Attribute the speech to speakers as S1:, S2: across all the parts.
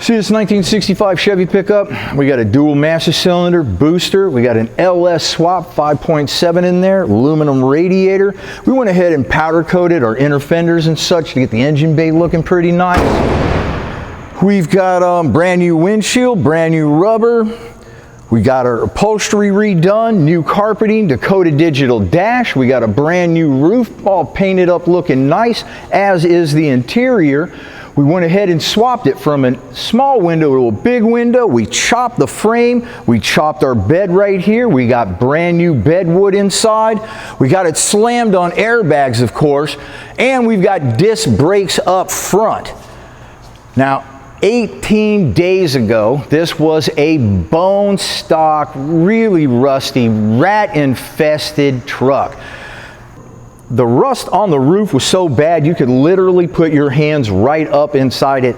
S1: See this 1965 Chevy pickup? We got a dual master cylinder booster. We got an LS swap 5.7 in there, aluminum radiator. We went ahead and powder coated our inner fenders and such to get the engine bay looking pretty nice. We've got brand new windshield, brand new rubber. We got our upholstery redone, new carpeting, Dakota digital dash. We got a brand new roof, all painted up looking nice, as is the interior. We went ahead and swapped it from a small window to a big window. We chopped the frame. We chopped our bed right here. We got brand new bedwood inside. We got it slammed on airbags, of course, and we've got disc brakes up front. Now, 18 days ago, this was a bone stock, really rusty, rat-infested truck. The rust on the roof was so bad you could literally put your hands right up inside it.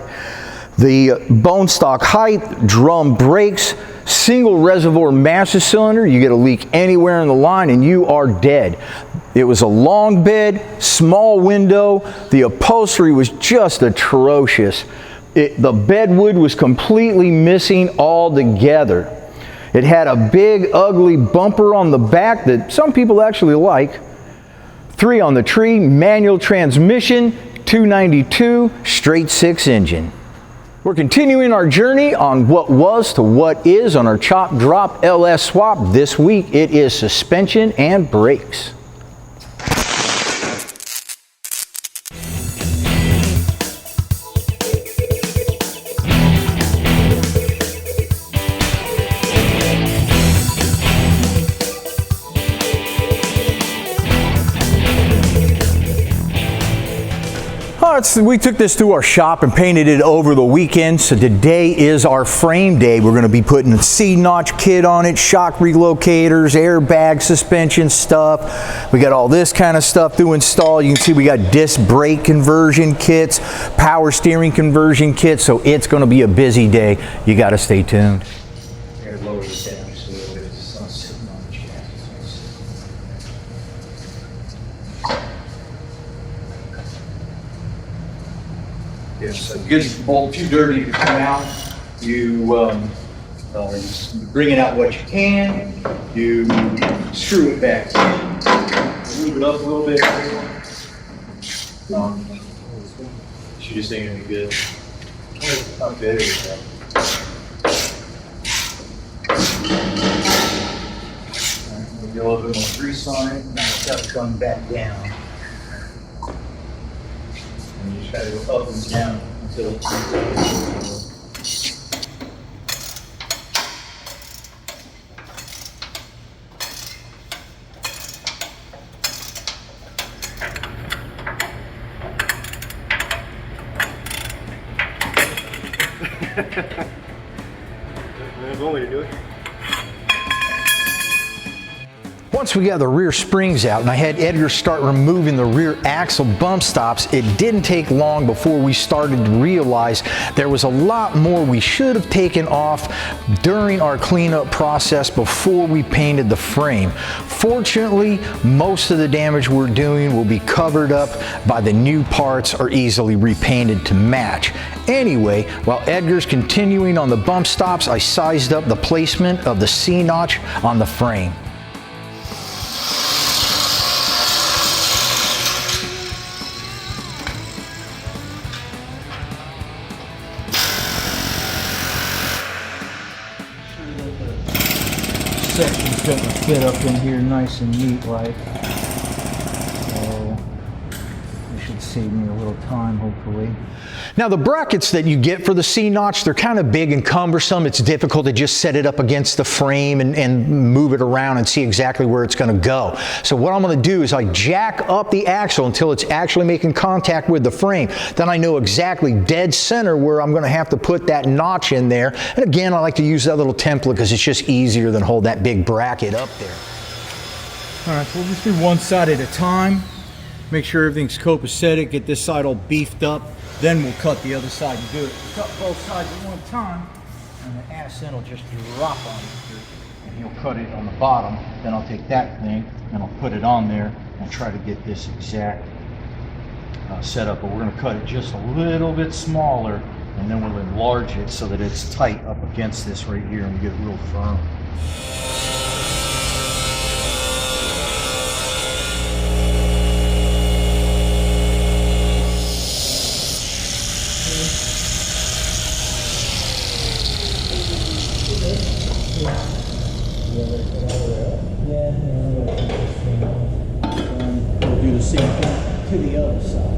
S1: The bone stock height, drum brakes, single reservoir master cylinder, you get a leak anywhere in the line and you are dead. It was a long bed, small window, the upholstery was just atrocious. The bedwood was completely missing altogether. It had a big ugly bumper on the back that some people actually like. 3 on the tree, manual transmission, 292, straight 6 engine. We're continuing our journey on what was to what is on our chop drop LS swap. This week it is suspension and brakes. We took this to our shop and painted it over the weekend, so today is our frame day. We're going to be putting a C-notch kit on it, shock relocators, airbag suspension stuff. We got all this kind of stuff to install. You can see we got disc brake conversion kits, power steering conversion kits, so it's going to be a busy day. You got to stay tuned. Lower this down just a little bit. It's not sitting on the chassis. Yes, it gets the bolt too dirty to come out. You bring it out what you can. You screw it back in. Move it up a little bit. She just ain't any good. Not good. Get a little bit more grease on it. Now it's got to come back down. And you just got to go up and down until it's
S2: There's one way to do it.
S1: Once we got the rear springs out and I had Edgar start removing the rear axle bump stops, it didn't take long before we started to realize there was a lot more we should have taken off during our cleanup process before we painted the frame. Fortunately, most of the damage we're doing will be covered up by the new parts or easily repainted to match. Anyway, while Edgar's continuing on the bump stops, I sized up the placement of the C-notch on the frame. Section's going to fit up in here nice and neat like. So it should save me a little time hopefully. Now the brackets that you get for the C-notch, they're kind of big and cumbersome. It's difficult to just set it up against the frame and move it around and see exactly where it's going to go. So what I'm going to do is I jack up the axle until it's actually making contact with the frame. Then I know exactly dead center where I'm going to have to put that notch in there. And again, I like to use that little template because it's just easier than hold that big bracket up there. All right, so we'll just do one side at a time. Make sure everything's copacetic, get this side all beefed up. Then we'll cut the other side and do it. Cut both sides at one time, and the ass end will just drop on it. And he'll cut it on the bottom. Then I'll take that thing and I'll put it on there and try to get this exact setup. But we're going to cut it just a little bit smaller, and then we'll enlarge enlarge it so that it's tight up against this right here and get it real firm.
S3: We'll do the same thing to the other side.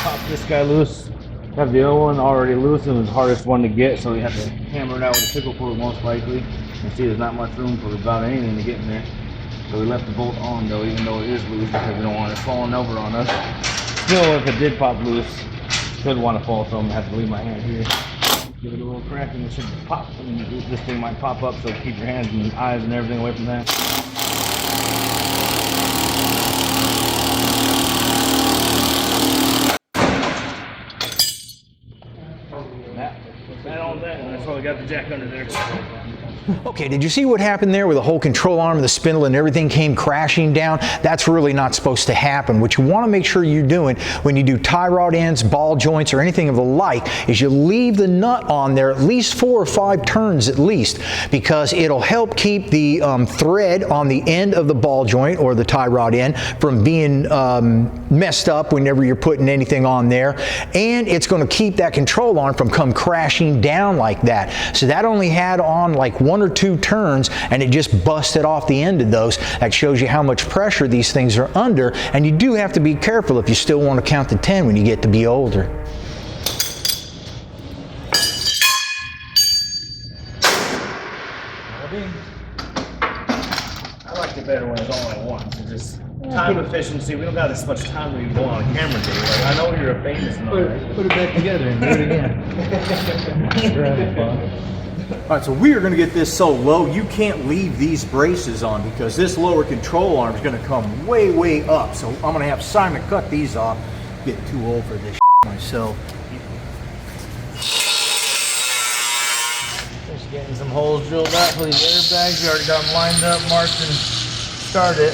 S4: Pop this guy loose. Have the other one already loose. It was the hardest one to get, so we have to hammer it out with a pickle fork most likely. You see there's not much room for about anything to get in there. So we left the bolt on though, even though it is loose, because we don't want it falling over on us. Still, if it did pop loose, could want to fall, so I'm gonna have to leave my hand here. Give it a little crack and it should pop. I mean, this thing might pop up, so keep your hands and eyes and everything away from that. That on that, and that's why we got the jack under there.
S1: Okay, did you see what happened there with the whole control arm, the spindle, and everything came crashing down? That's really not supposed to happen. What you want to make sure you're doing when you do tie rod ends, ball joints, or anything of the like is you leave the nut on there at least 4 or 5 turns at least, because it'll help keep the thread on the end of the ball joint or the tie rod end from being messed up whenever you're putting anything on there, and it's going to keep that control arm from come crashing down like that. So that only had on like 1 or 2 turns and it just busted off the end of those. That shows you how much pressure these things are under, and you do have to be careful if you still want to count to 10 when you get to be older.
S4: I like it better when it's all at once. It's just time efficiency. We don't got this much time when you go on a camera day. Like, I know you're a famous and all that.
S3: Put it back together and do it again. We're having fun.
S1: All right, so we are going to get this so low you can't leave these braces on, because this lower control arm is going to come way, way up. So I'm going to have Simon cut these off. Getting too old for this myself.
S4: Just getting some holes drilled out for these airbags. You already got them lined up, marked, and started.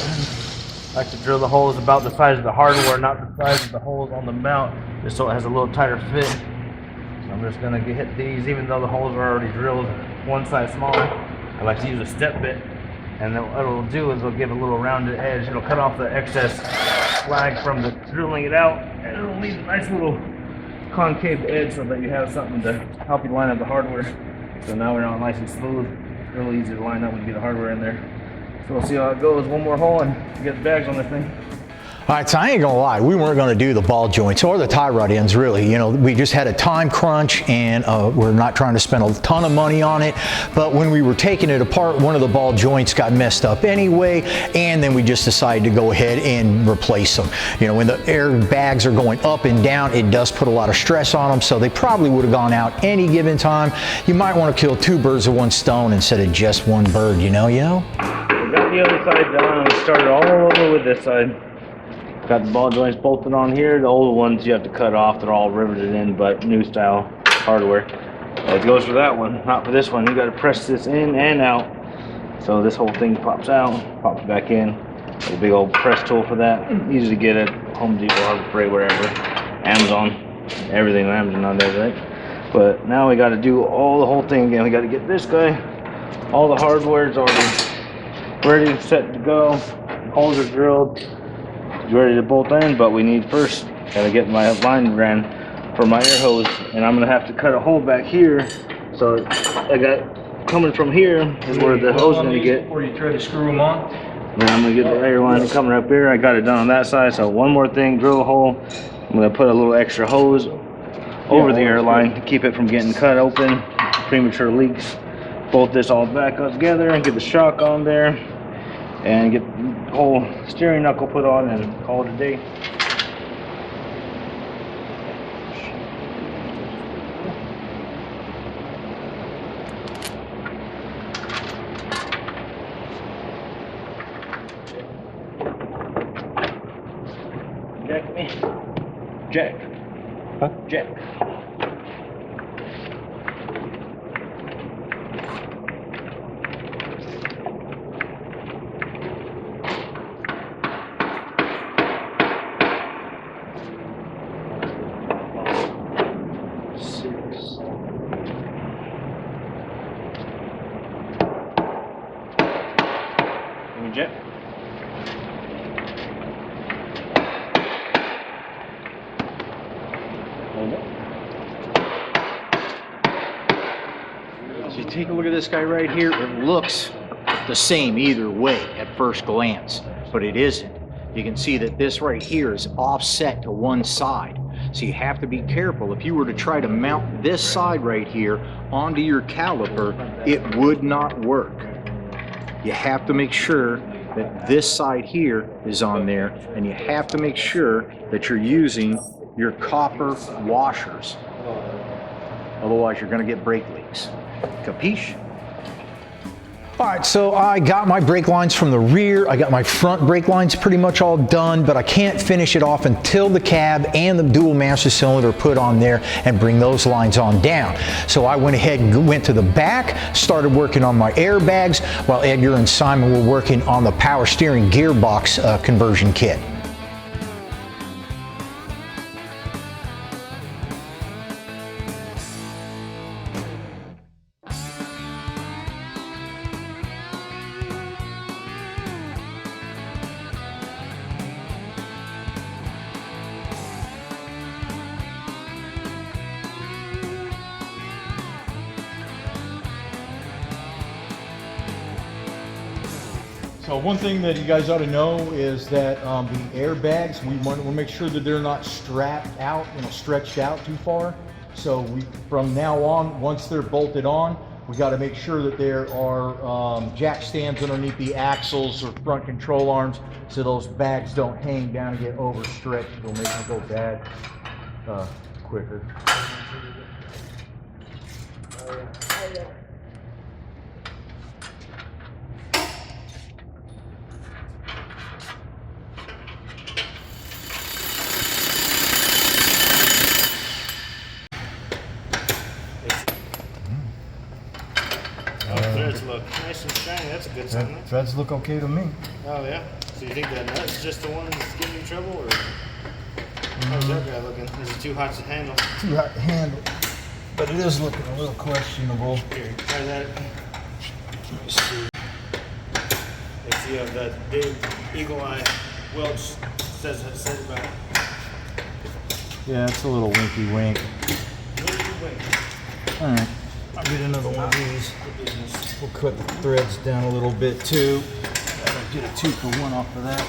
S4: I like to drill the holes about the size of the hardware, not the size of the holes on the mount, just so it has a little tighter fit. So I'm just gonna hit these, even though the holes are already drilled one size smaller. I like to use a step bit, and then what it'll do is it'll give a little rounded edge. It'll cut off the excess slag from the drilling it out, and it'll leave a nice little concave edge so that you have something to help you line up the hardware. So now we're all nice and smooth. It's really easy to line up when you get the hardware in there. So we'll see how it goes. One more hole and get the bags on this thing.
S1: All right, so I ain't gonna lie, we weren't gonna do the ball joints or the tie rod ends really. You know, we just had a time crunch, and we're not trying to spend a ton of money on it. But when we were taking it apart, one of the ball joints got messed up anyway, and then we just decided to go ahead and replace them. You know, when the airbags are going up and down, it does put a lot of stress on them, so they probably would have gone out any given time. You might want to kill 2 birds with 1 stone instead of just 1 bird, you know?
S4: We got the other side done. We started all over with this side. Got the ball joints bolted on here. The old ones you have to cut off. They're all riveted in, but new style hardware. It goes for that one, not for this one. You got to press this in and out. So this whole thing pops out, pops back in. There's a big old press tool for that. Easy to get at Home Depot, Harbor Freight, wherever. Amazon, everything on Amazon nowadays, right? But now we got to do all the whole thing again. We got to get this guy. All the hardware is already ready, set to go. Holes are drilled. Ready to bolt in, but we need first gotta get my line ran for my air hose, and I'm gonna have to cut a hole back here. So I got coming from here is where the hose is gonna get.
S3: Before you try to screw them on.
S4: Then I'm gonna get the air line coming up here. I got it done on that side. So one more thing, drill a hole. I'm gonna put a little extra hose over the air line to keep it from getting cut open, premature leaks. Bolt this all back up together and get the shock on there, and get the whole steering knuckle put on and call it a day. Jack me. Jack. Huh? Jack. jet. Hold it.
S1: So you take a look at this guy right here, it looks the same either way at first glance, but it isn't. You can see that this right here is offset to one side. So you have to be careful. If you were to try to mount this side right here onto your caliper, it would not work. You have to make sure that this side here is on there, and you have to make sure that you're using your copper washers. Otherwise, you're going to get brake leaks. Capiche? All right, so I got my brake lines from the rear. I got my front brake lines pretty much all done, but I can't finish it off until the cab and the dual master cylinder are put on there and bring those lines on down. So I went ahead and went to the back, started working on my airbags, while Edgar and Simon were working on the power steering gearbox conversion kit.
S5: So one thing that you guys ought to know is that the airbags, we want to make sure that they're not strapped out, stretched out too far. So from now on, once they're bolted on, we got to make sure that there are jack stands underneath the axles or front control arms, so those bags don't hang down and get overstretched. It'll make them go bad quicker.
S2: Threads look nice and shiny. That's a good sign.
S5: Threads look okay to me.
S2: Oh yeah. So you think that nut is just the one that's giving you trouble, or how's that guy looking? Is it too hot to handle?
S5: Too hot to handle, but it is looking a little questionable.
S2: Here, try that. Let me see. If you have that big eagle eye, Welch says about it.
S5: Yeah, it's a little winky wink. All right, I'll get another one of these. We'll cut the threads down a little bit too. I'll get a 2-for-1 off of that.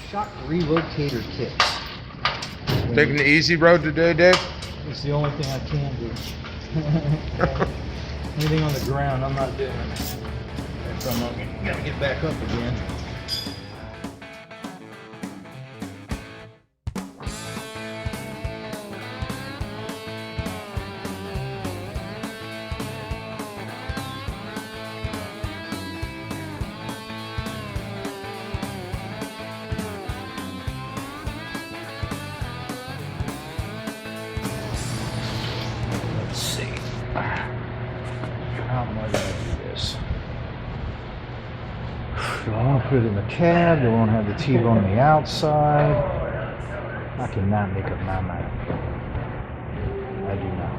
S1: Shock relocator kits.
S6: Taking the easy road today, Dave?
S5: It's the only thing I can do. Anything on the ground, I'm not doing. So I'm gonna get back up again. Let's see. How am I going to do this? So I'll put it in the cab. They won't have the T-bone on the outside. I cannot make up my mind. I do not.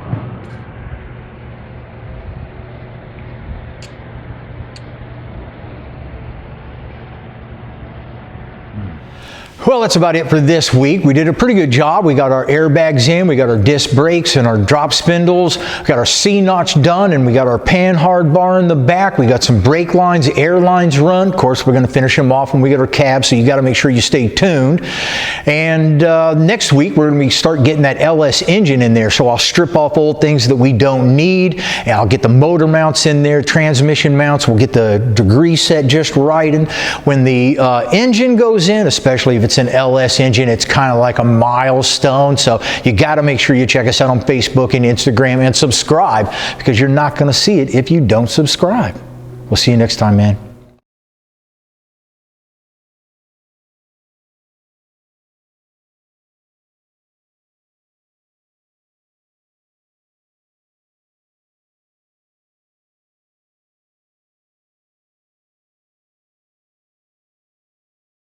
S5: Well, that's about it for this week. We did a pretty good job. We got our airbags in, we got our disc brakes and our drop spindles, we got our C-notch done, and we got our pan hard bar in the back. We got some brake lines, air lines run. Of course, we're going to finish them off when we get our cab, so you got to make sure you stay tuned. And next week, we're going to start getting that LS engine in there, so I'll strip off old things that we don't need, and I'll get the motor mounts in there, transmission mounts. We'll get the degree set just right, and when the engine goes in, especially if it's an LS engine, it's kind of like a milestone. So you got to make sure you check us out on Facebook and Instagram and subscribe, because you're not going to see it if you don't subscribe. We'll see you next time, man.